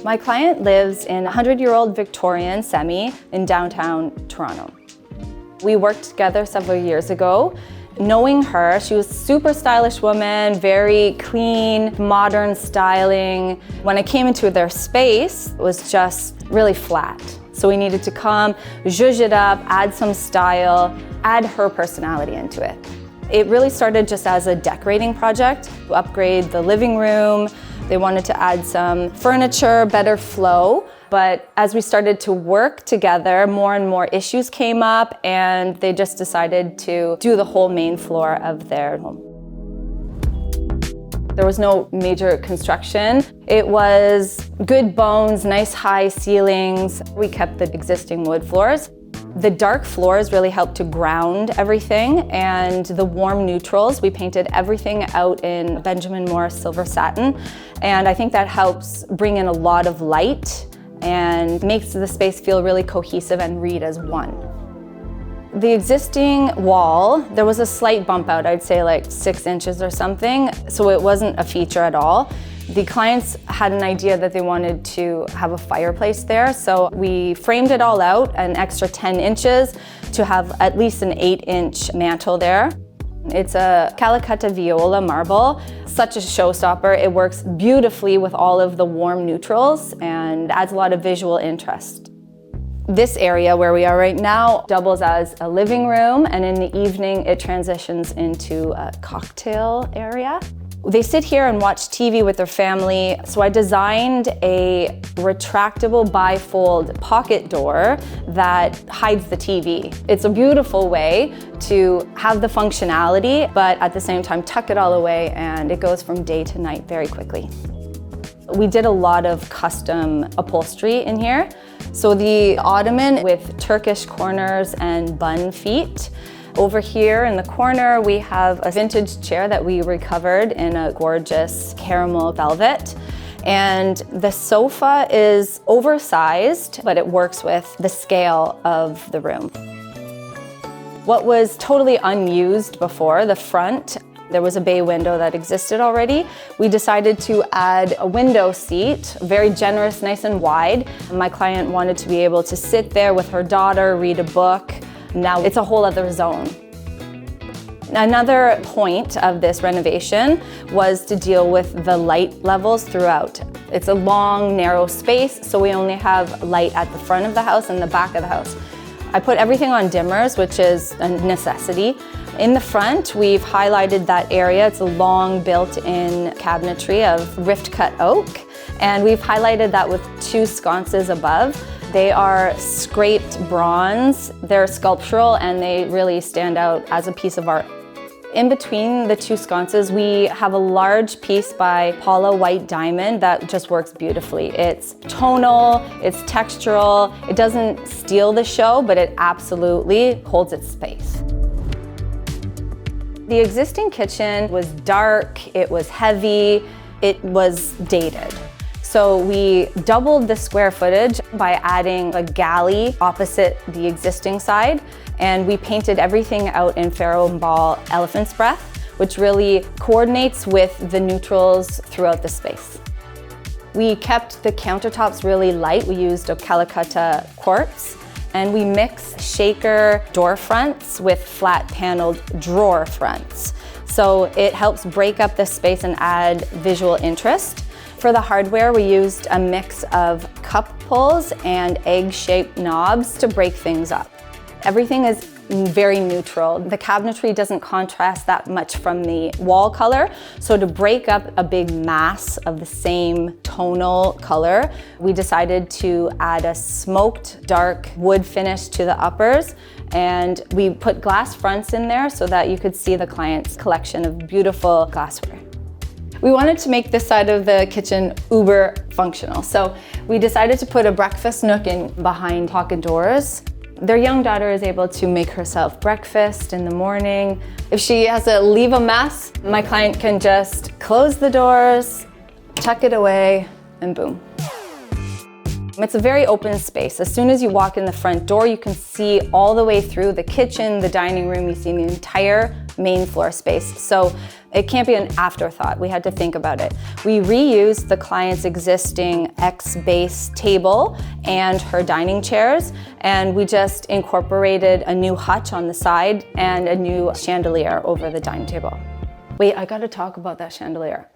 My client lives in a 100-year-old Victorian semi in downtown Toronto. We worked together several years ago. Knowing her, she was a super stylish woman, very clean, modern styling. When I came into their space, it was just really flat. So we needed to come, zhuzh it up, add some style, add her personality into it. It really started just as a decorating project, to upgrade the living room. They wanted to add some furniture, better flow. But as we started to work together, more and more issues came up, and they just decided to do the whole main floor of their home. There was no major construction. It was good bones, nice high ceilings. We kept the existing wood floors. The dark floors really helped to ground everything, and the warm neutrals, we painted everything out in Benjamin Moore silver satin, and I think that helps bring in a lot of light and makes the space feel really cohesive and read as one. The existing wall, there was a slight bump out, I'd say like 6 inches or something, so it wasn't a feature at all. The clients had an idea that they wanted to have a fireplace there, so we framed it all out an extra 10 inches to have at least an 8-inch mantle there. It's a Calacutta Viola marble, such a showstopper. It works beautifully with all of the warm neutrals and adds a lot of visual interest. This area where we are right now doubles as a living room, and in the evening it transitions into a cocktail area. They sit here and watch TV with their family, so I designed a retractable bifold pocket door that hides the TV. It's a beautiful way to have the functionality, but at the same time tuck it all away, and it goes from day to night very quickly. We did a lot of custom upholstery in here. So the ottoman with Turkish corners and bun feet. Over here in the corner, we have a vintage chair that we recovered in a gorgeous caramel velvet. And the sofa is oversized, but it works with the scale of the room. What was totally unused before, the front, there was a bay window that existed already. We decided to add a window seat, very generous, nice and wide. My client wanted to be able to sit there with her daughter, read a book. Now it's a whole other zone. Another point of this renovation was to deal with the light levels throughout. It's a long, narrow space, so we only have light at the front of the house and the back of the house. I put everything on dimmers, which is a necessity. In the front, we've highlighted that area. It's a long built-in cabinetry of rift-cut oak, and we've highlighted that with 2 sconces above. They are scraped bronze, they're sculptural, and they really stand out as a piece of art. In between the 2 sconces, we have a large piece by Paula White-Diamond that just works beautifully. It's tonal, it's textural, it doesn't steal the show, but it absolutely holds its space. The existing kitchen was dark, it was heavy, it was dated. So we doubled the square footage by adding a galley opposite the existing side, and we painted everything out in Pharaoh Ball elephant's breath, which really coordinates with the neutrals throughout the space. We kept the countertops really light. We used a Calacutta quartz, and we mix shaker door fronts with flat paneled drawer fronts. So it helps break up the space and add visual interest. For the hardware, we used a mix of cup pulls and egg-shaped knobs to break things up. Everything is very neutral. The cabinetry doesn't contrast that much from the wall color, so to break up a big mass of the same tonal color, we decided to add a smoked dark wood finish to the uppers, and we put glass fronts in there so that you could see the client's collection of beautiful glassware. We wanted to make this side of the kitchen uber functional, so we decided to put a breakfast nook in behind pocket doors. Their young daughter is able to make herself breakfast in the morning. If she has to leave a mess, my client can just close the doors, tuck it away, and boom. It's a very open space. As soon as you walk in the front door, you can see all the way through the kitchen, the dining room, you see the entire main floor space. So It can't be an afterthought. We had to think about it. We reused the client's existing X-base table and her dining chairs, and we just incorporated a new hutch on the side and a new chandelier over the dining table. Wait, I gotta talk about that chandelier.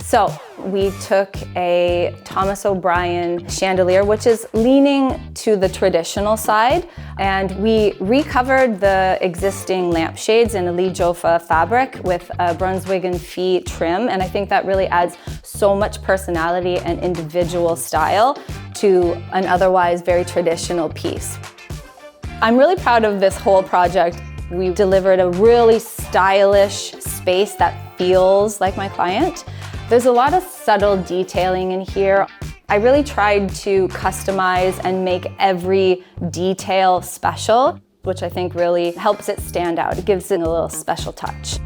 So we took a Thomas O'Brien chandelier, which is leaning to the traditional side, and we recovered the existing lampshades in a Lee Joffa fabric with a Brunswick and Fee trim, and I think that really adds so much personality and individual style to an otherwise very traditional piece. I'm really proud of this whole project. We delivered a really stylish space that feels like my client. There's a lot of subtle detailing in here. I really tried to customize and make every detail special, which I think really helps it stand out. It gives it a little special touch.